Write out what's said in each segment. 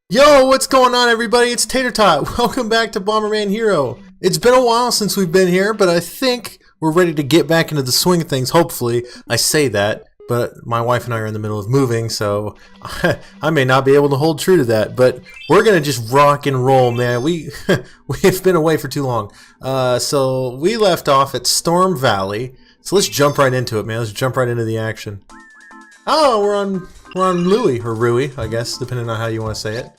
Yo, what's going on, everybody? It's TaterTot. Welcome back to Bomberman Hero. It's been a while since we've been here, but I think we're ready to get back into the swing of things, hopefully. I say that, but my wife and I are in the middle of moving, so I may not be able to hold true to that, but we're going to just rock and roll, man. We've been away for too long. So we left off at Storm Valley, so let's jump right into it, man. Let's jump right into the action. Oh, we're on Louie, or Rui, I guess, depending on how you want to say it.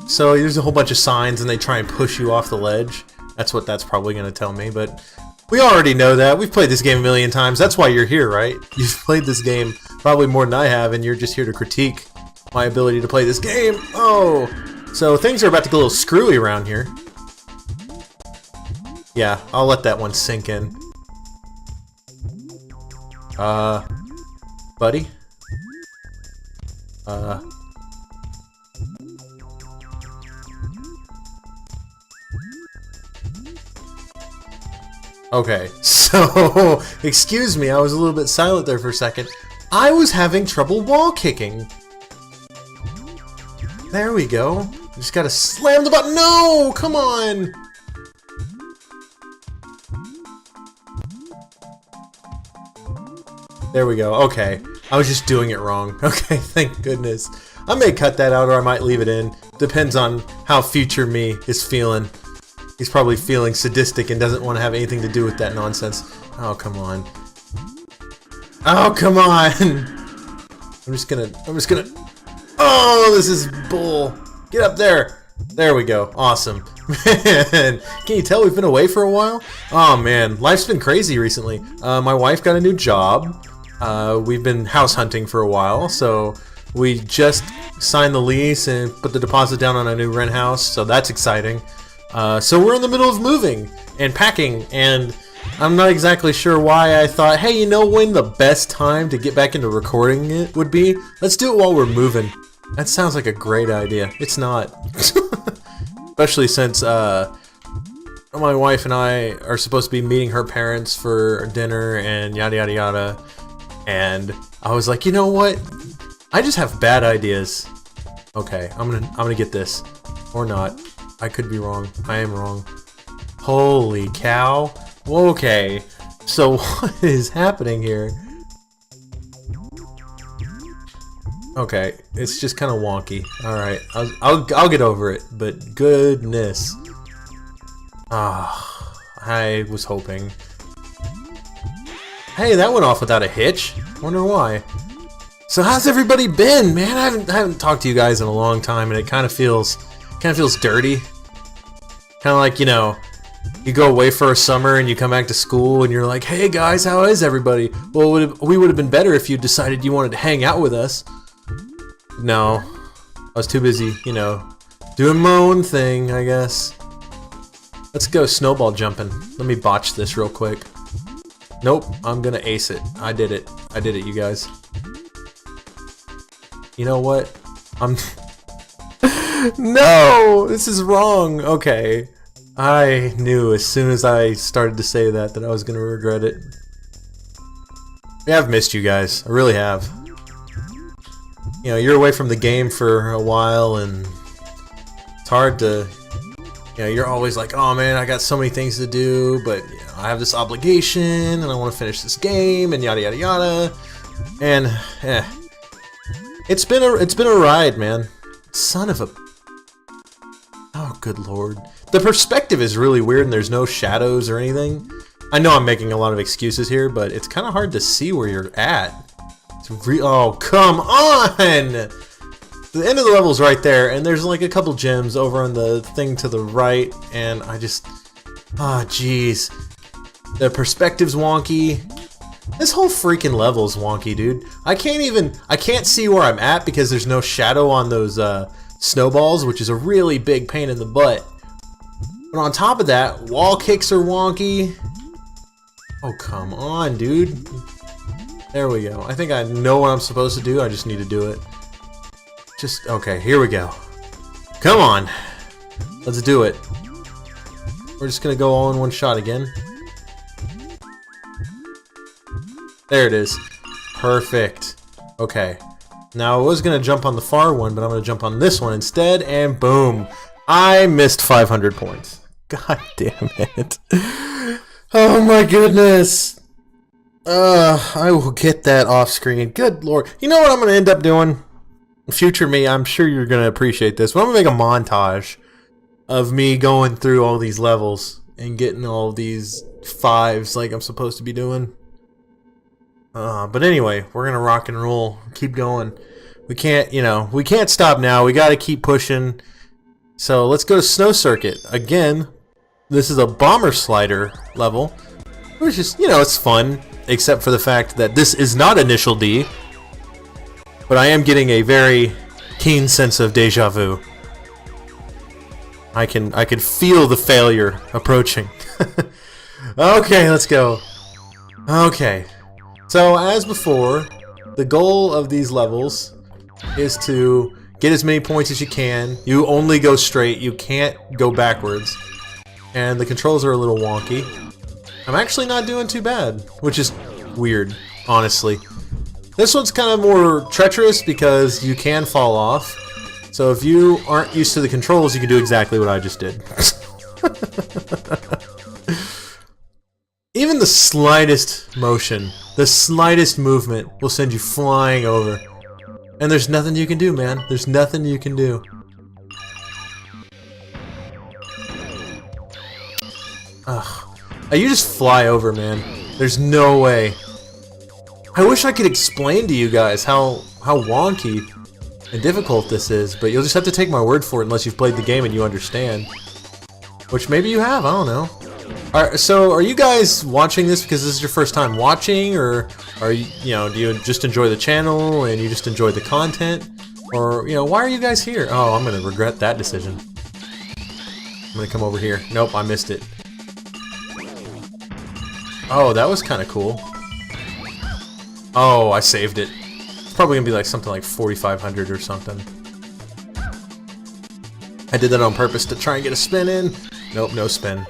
So there's a whole bunch of signs and they try and push you off the ledge. That's what that's probably going to tell me, but we already know that. We've played this game a million times. That's why you're here, right? You've played this game probably more than I have, and you're just here to critique my ability to play this game. Oh! So things are about to get a little screwy around here. Yeah, I'll let that one sink in. Buddy? Okay, so, excuse me, I was a little bit silent there for a second. I was having trouble wall kicking. There we go. Just gotta slam the button. No! Come on! There we go. Okay. I was just doing it wrong. Okay, thank goodness. I may cut that out or I might leave it in. Depends on how future me is feeling. He's probably feeling sadistic and doesn't want to have anything to do with that nonsense. Oh, come on. Oh, come on! I'm just gonna... Oh, this is bull! Get up there! There we go. Awesome. Man, can you tell we've been away for a while? Oh, man. Life's been crazy recently. My wife got a new job. We've been house hunting for a while, so we just signed the lease and put the deposit down on a new rent house, so that's exciting. So we're in the middle of moving and packing, and I'm not exactly sure why I thought, hey, you know when the best time to get back into recording it would be? Let's do it while we're moving. That sounds like a great idea. It's not. Especially since my wife and I are supposed to be meeting her parents for dinner and yada yada yada. And I was like, you know what? I just have bad ideas. Okay, I'm gonna get this. Or not. I could be wrong. I am wrong. Holy cow. Okay. So what is happening here? Okay, it's just kind of wonky. Alright, I'll get over it, but goodness. Ah, I was hoping. Hey, that went off without a hitch. Wonder why. So how's everybody been, man? I haven't talked to you guys in a long time, and it kind of feels dirty. Kind of like, you know, you go away for a summer and you come back to school and you're like, hey guys, how is everybody? Well, we would have been better if you decided you wanted to hang out with us. No, I was too busy, you know, doing my own thing, I guess. Let's go snowball jumping. Let me botch this real quick. Nope, I'm gonna ace it. I did it, you guys. You know what? No! This is wrong! Okay. I knew as soon as I started to say that I was gonna regret it. Yeah, I've missed you guys. I really have. You know, you're away from the game for a while and it's hard to... You know, you're always like, oh man, I got so many things to do, but you know, I have this obligation and I want to finish this game and yada yada yada. And, It's been a ride, man. Son of a... Oh, good lord. The perspective is really weird and there's no shadows or anything. I know I'm making a lot of excuses here, but it's kind of hard to see where you're at. Oh, come on! The end of the level's right there, and there's like a couple gems over on the thing to the right, and I just... Ah, oh, jeez. The perspective's wonky. This whole freaking level's wonky, dude. I can't see where I'm at because there's no shadow on those snowballs, which is a really big pain in the butt. But on top of that, wall kicks are wonky. Oh, come on, dude. There we go. I think I know what I'm supposed to do. I just need to do it. Okay, here we go. Come on. Let's do it. We're just gonna go all in one shot again. There it is. Perfect. Okay. Now I was gonna jump on the far one, but I'm gonna jump on this one instead, and boom! I missed 500 points. God damn it. Oh my goodness. I will get that off screen. Good lord. You know what I'm gonna end up doing? Future me, I'm sure you're gonna appreciate this, but I'm gonna make a montage of me going through all these levels and getting all these 5s like I'm supposed to be doing. But anyway, we're gonna rock and roll. Keep going. We can't, you know, we can't stop now. We gotta keep pushing. So let's go to Snow Circuit. Again, this is a bomber slider level, which is, you know, it's fun, except for the fact that this is not Initial D. But I am getting a very keen sense of deja vu. I can feel the failure approaching. Okay, let's go. Okay. So, as before, the goal of these levels is to get as many points as you can. You only go straight, you can't go backwards. And the controls are a little wonky. I'm actually not doing too bad, which is weird, honestly. This one's kind of more treacherous because you can fall off. So if you aren't used to the controls, you can do exactly what I just did. Even the slightest motion, the slightest movement will send you flying over. And there's nothing you can do, man. There's nothing you can do. Ugh. You just fly over, man. There's no way. I wish I could explain to you guys how wonky and difficult this is, but you'll just have to take my word for it unless you've played the game and you understand. Which maybe you have, I don't know. So are you guys watching this because this is your first time watching, or are you, do you just enjoy the channel and you just enjoy the content? Or, why are you guys here? Oh, I'm gonna regret that decision. I'm gonna come over here. Nope, I missed it. Oh, that was kind of cool. Oh, I saved it. It's probably gonna be like something like 4,500 or something. I did that on purpose to try and get a spin in. Nope, no spin.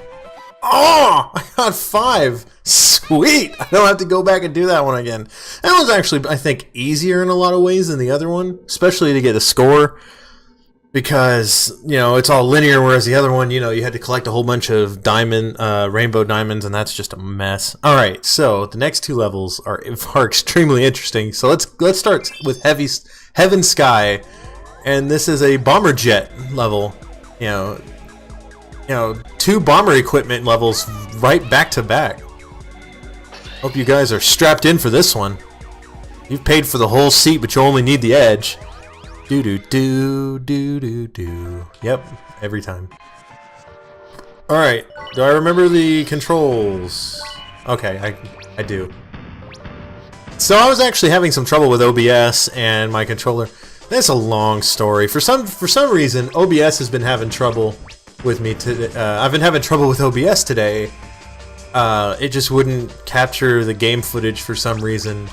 Oh, I got 5. Sweet! I don't have to go back and do that one again. That was actually, I think, easier in a lot of ways than the other one, especially to get a score. Because, it's all linear, whereas the other one, you had to collect a whole bunch of rainbow diamonds, and that's just a mess. Alright, so the next 2 levels are extremely interesting. So let's start with Heaven Sky, and this is a bomber jet level. 2 bomber equipment levels right back to back. Hope you guys are strapped in for this one. You've paid for the whole seat, but you only need the edge. Do do do do do do. Yep, every time. Alright, do I remember the controls? Okay, I do. So I was actually having some trouble with OBS and my controller. That's a long story. For some reason, OBS has been having trouble with me today. I've been having trouble with OBS today. It just wouldn't capture the game footage for some reason.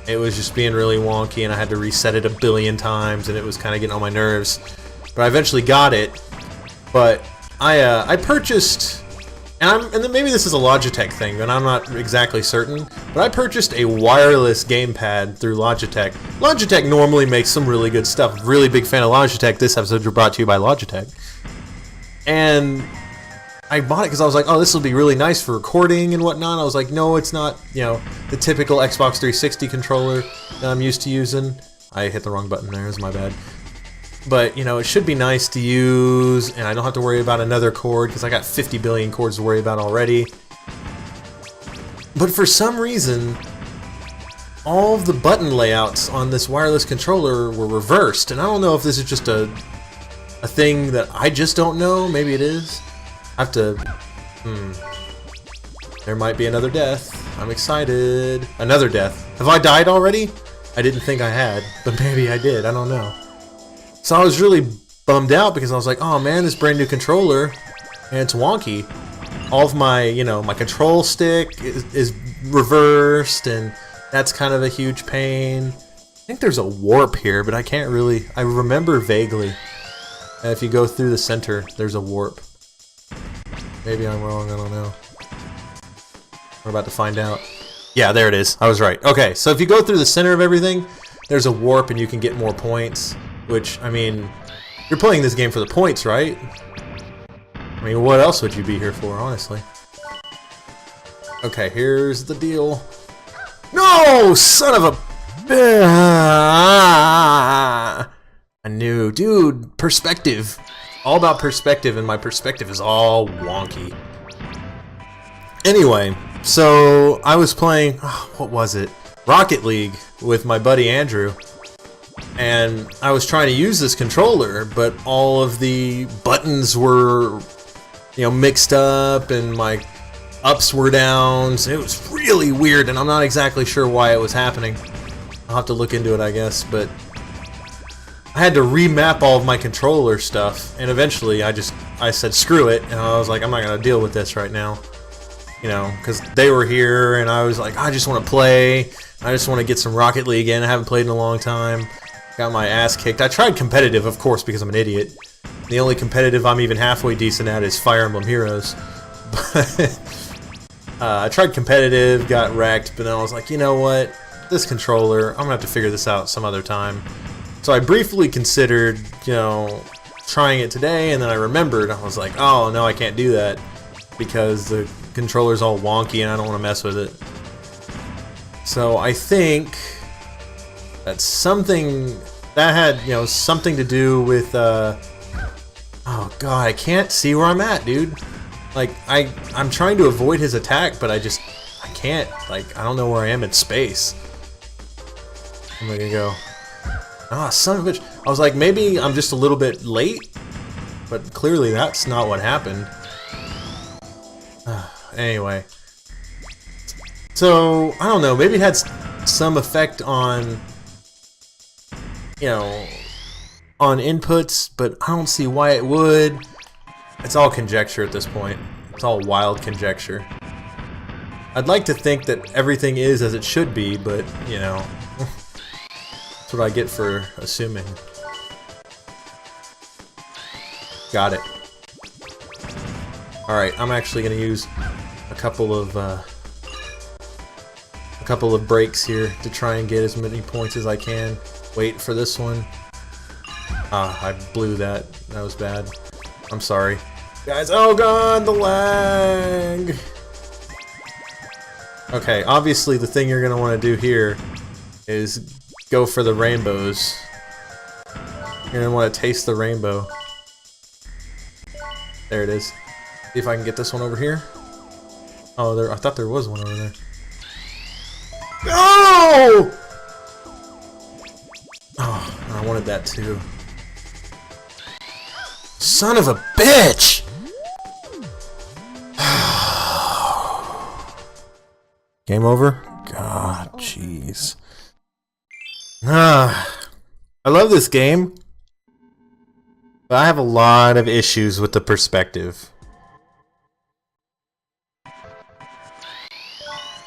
It was just being really wonky, and I had to reset it a billion times, and it was kind of getting on my nerves. But I eventually got it. But I purchased, and then maybe this is a Logitech thing, and I'm not exactly certain. But I purchased a wireless gamepad through Logitech. Logitech normally makes some really good stuff. Really big fan of Logitech. This episode is brought to you by Logitech. And I bought it because I was like, oh, this will be really nice for recording and whatnot. I was like, no, it's not, the typical Xbox 360 controller that I'm used to using. I hit the wrong button there, it's my bad. But, it should be nice to use, and I don't have to worry about another cord because I got 50 billion cords to worry about already. But for some reason, all of the button layouts on this wireless controller were reversed, and I don't know if this is just a thing that I just don't know. Maybe it is. I have to... There might be another death. I'm excited. Another death. Have I died already? I didn't think I had, but maybe I did. I don't know. So I was really bummed out because I was like, oh man, this brand new controller, and it's wonky. All of my, my control stick is reversed, and that's kind of a huge pain. I think there's a warp here, but I can't really... I remember vaguely. If you go through the center, there's a warp. Maybe I'm wrong, I don't know. We're about to find out. Yeah, there it is. I was right. Okay, so if you go through the center of everything, there's a warp and you can get more points, which, I mean, you're playing this game for the points, right? I mean, what else would you be here for, honestly? Okay, here's the deal. No! Son of a... I knew. Dude, perspective. All about perspective, and my perspective is all wonky. Anyway, so I was playing... what was it? Rocket League with my buddy Andrew. And I was trying to use this controller, but all of the buttons were, you know, mixed up, and my ups were downs. It was really weird, and I'm not exactly sure why it was happening. I'll have to look into it, I guess, but I had to remap all of my controller stuff, and eventually I said screw it, and I was like, I'm not gonna deal with this right now, you know, because they were here, and I was like, I just want to play. I just want to get some Rocket League in. I haven't played in a long time. Got my ass kicked. I tried competitive, of course, because I'm an idiot. The only competitive I'm even halfway decent at is Fire Emblem Heroes. But I tried competitive, got wrecked, but then I was like, you know what? This controller, I'm gonna have to figure this out some other time. So I briefly considered, you know, trying it today, and then I remembered. I was like, oh no, I can't do that because the controller's all wonky and I don't want to mess with it. So I think that's something that had, you know, something to do with, oh god, I can't see where I'm at, dude. Like, I'm trying to avoid his attack, but I can't, like, I don't know where I am in space. Where am I gonna go? Ah, son of a bitch. I was like, maybe I'm just a little bit late, but clearly that's not what happened. Anyway. So, I don't know, maybe it had some effect on, you know, on inputs, but I don't see why it would. It's all conjecture at this point. It's all wild conjecture. I'd like to think that everything is as it should be, but, you know, that's what I get for assuming. Got it. Alright, I'm actually going to use a couple of breaks here to try and get as many points as I can. Wait for this one. Ah, I blew that. That was bad. I'm sorry. Guys, oh god, the lag! Okay, obviously the thing you're going to want to do here is go for the rainbows. You're going to want to taste the rainbow. There it is. See if I can get this one over here. Oh, I thought there was one over there. Oh! Oh, I wanted that too. Son of a bitch! Game over? God, jeez. I love this game, but I have a lot of issues with the perspective.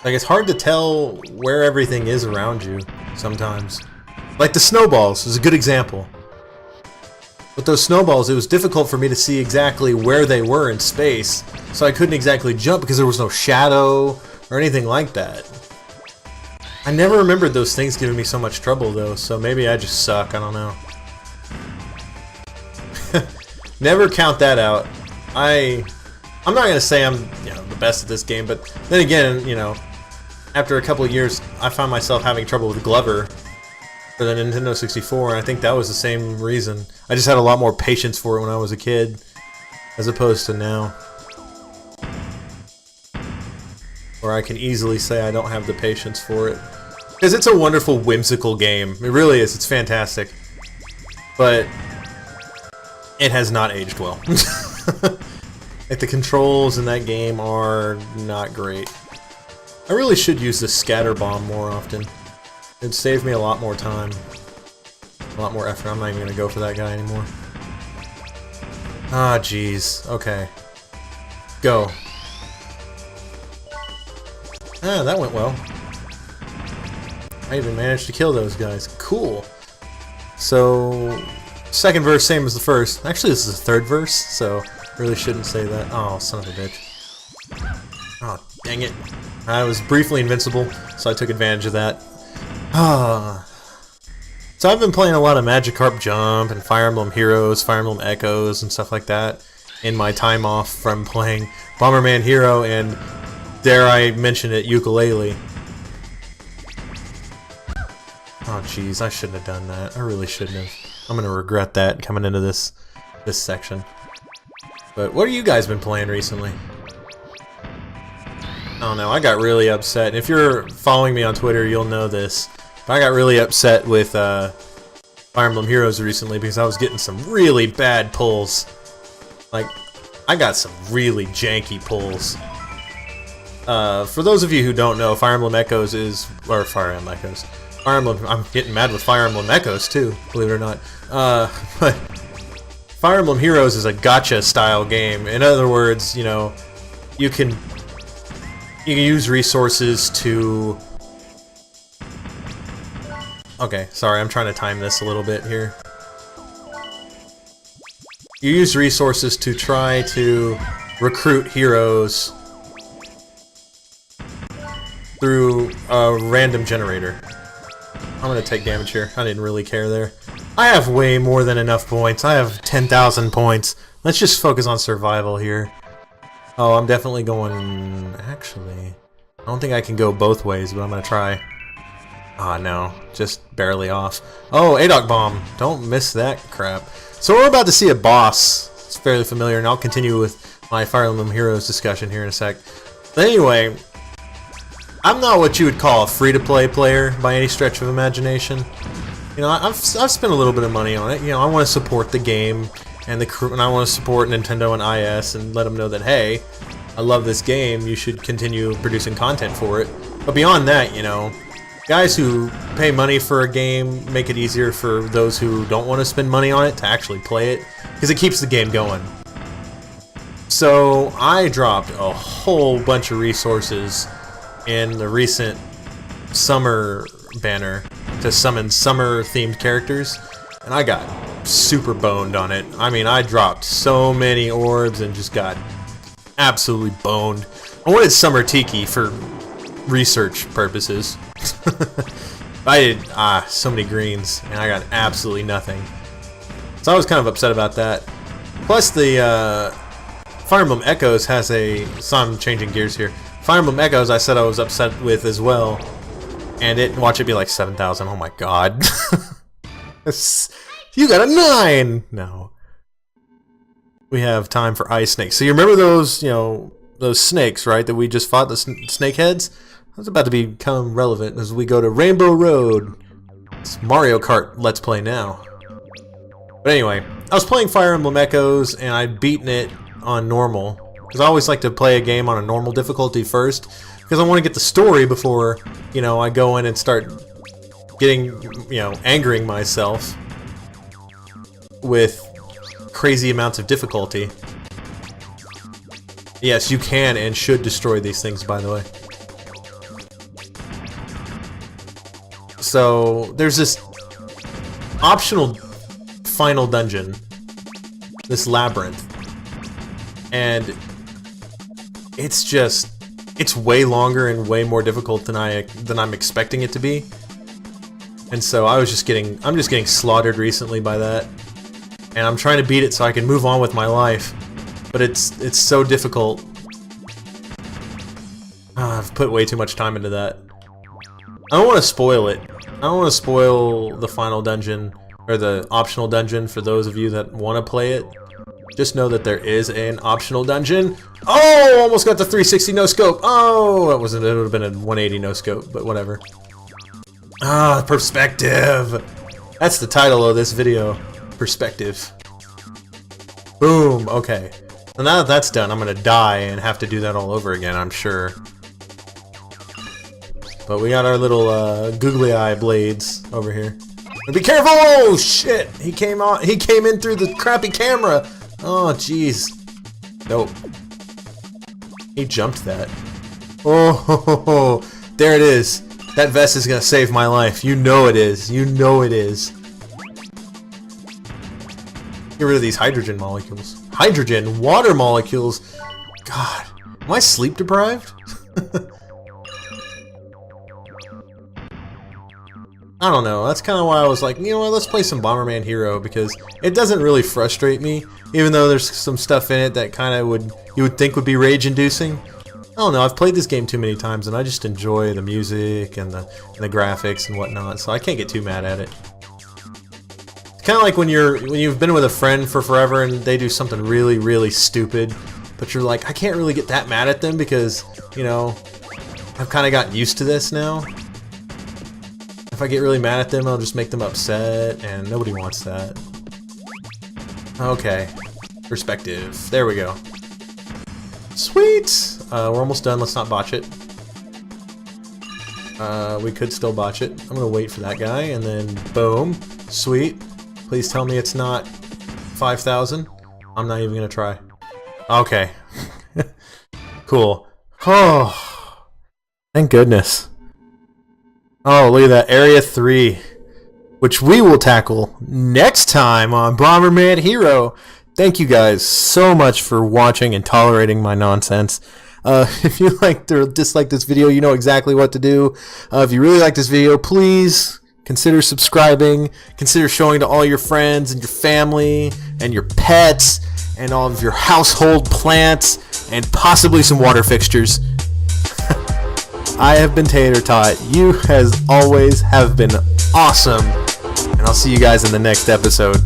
Like, it's hard to tell where everything is around you sometimes. Like the snowballs is a good example. With those snowballs, it was difficult for me to see exactly where they were in space, so I couldn't exactly jump because there was no shadow or anything like that. I never remembered those things giving me so much trouble though, so maybe I just suck, I don't know. Never count that out. I'm not gonna say I'm, you know, the best at this game, but then again, you know, after a couple of years, I found myself having trouble with Glover for the Nintendo 64, and I think that was the same reason. I just had a lot more patience for it when I was a kid, as opposed to now, where I can easily say I don't have the patience for it. Because it's a wonderful, whimsical game. It really is. It's fantastic. But it has not aged well. Like, the controls in that game are not great. I really should use the scatter bomb more often. It'd save me a lot more time. A lot more effort. I'm not even gonna go for that guy anymore. Ah, jeez. Okay. Go. Ah, that went well. I even managed to kill those guys. Cool. So, second verse, same as the first. Actually, this is the third verse, so really shouldn't say that. Oh, son of a bitch. Oh, dang it. I was briefly invincible, so I took advantage of that. Ah. So I've been playing a lot of Magikarp Jump and Fire Emblem Heroes, Fire Emblem Echoes, and stuff like that in my time off from playing Bomberman Hero and, dare I mention it, ukulele. Oh jeez, I shouldn't have done that. I really shouldn't have. I'm gonna regret that coming into this section. But what have you guys been playing recently? I don't know, I got really upset. And if you're following me on Twitter, you'll know this. But I got really upset with Fire Emblem Heroes recently because I was getting some really bad pulls. Like, I got some really janky pulls. For those of you who don't know, Fire Emblem Echoes is... or Fire Emblem Echoes. Fire Emblem... I'm getting mad with Fire Emblem Echoes too, believe it or not. But Fire Emblem Heroes is a gacha style game. In other words, you know, you can use resources to... Okay, sorry, I'm trying to time this a little bit here. You use resources to try to recruit heroes through a random generator. I'm gonna take damage here. I didn't really care there. I have way more than enough points. I have 10,000 points. Let's just focus on survival here. Oh, I'm definitely going... Actually, I don't think I can go both ways, but I'm gonna try. Ah, no. Just barely off. Oh, ADOC Bomb. Don't miss that crap. So we're about to see a boss. It's fairly familiar, and I'll continue with my Fire Emblem Heroes discussion here in a sec. But anyway, I'm not what you would call a free-to-play player by any stretch of imagination. You know, I've spent a little bit of money on it. You know, I want to support the game and the crew, and I want to support Nintendo and IS and let them know that, hey, I love this game. You should continue producing content for it. But beyond that, you know, guys who pay money for a game make it easier for those who don't want to spend money on it to actually play it, because it keeps the game going. So I dropped a whole bunch of resources in the recent summer banner to summon summer-themed characters, and I got super boned on it. I mean, I dropped so many orbs and just got absolutely boned. I wanted Summer Tiki for research purposes. I did so many greens, and I got absolutely nothing. So I was kind of upset about that. Plus, the Fire Emblem Echoes has a... So I'm changing gears here. Fire Emblem Echoes I said I was upset with as well. And watch it be like 7,000. Oh my god. You got a 9! No. We have time for Ice Snake. So you remember those, you know, those snakes, right? That we just fought, the snake heads? That's about to become relevant as we go to Rainbow Road. It's Mario Kart Let's Play now. But anyway, I was playing Fire Emblem Echoes and I'd beaten it on normal. Because I always like to play a game on a normal difficulty first. Because I want to get the story before, you know, I go in and start getting, you know, angering myself with crazy amounts of difficulty. Yes, you can and should destroy these things, by the way. So, there's this optional final dungeon, this labyrinth, and it's just, it's way longer and way more difficult than I'm expecting it to be. And so I'm just getting slaughtered recently by that. And I'm trying to beat it so I can move on with my life. But it's so difficult. I've put way too much time into that. I don't want to spoil it. I don't want to spoil the final dungeon, or the optional dungeon for those of you that want to play it. Just know that there is an optional dungeon. Oh, almost got the 360 no scope. Oh, it would have been a 180 no scope, but whatever. Ah, perspective. That's the title of this video. Perspective. Boom. Okay. And now that that's done, I'm gonna die and have to do that all over again, I'm sure. But we got our little googly eye blades over here. Be careful! Oh shit! He came in through the crappy camera. Oh jeez. Nope. He jumped that. Oh, there it is. That vest is gonna save my life. You know it is. You know it is. Get rid of these hydrogen molecules. Hydrogen? Water molecules? God. Am I sleep deprived? I don't know, that's kind of why I was like, you know what, let's play some Bomberman Hero, because it doesn't really frustrate me, even though there's some stuff in it that kind of you would think would be rage-inducing. I don't know, I've played this game too many times, and I just enjoy the music and the graphics and whatnot, so I can't get too mad at it. It's kind of like when you've been with a friend for forever and they do something really, really stupid, but you're like, I can't really get that mad at them because, you know, I've kind of gotten used to this now. If I get really mad at them, I'll just make them upset, and nobody wants that. Okay. Perspective. There we go. Sweet! We're almost done. Let's not botch it. We could still botch it. I'm gonna wait for that guy, and then boom. Sweet. Please tell me it's not 5,000. I'm not even gonna try. Okay. Cool. Oh, thank goodness. Oh, look at that. Area 3. Which we will tackle next time on Bomberman Hero. Thank you guys so much for watching and tolerating my nonsense. If you liked or disliked this video, you know exactly what to do. If you really like this video, please consider subscribing. Consider showing to all your friends and your family and your pets and all of your household plants and possibly some water fixtures. I have been TaterTot. You, as always, have been awesome. And I'll see you guys in the next episode.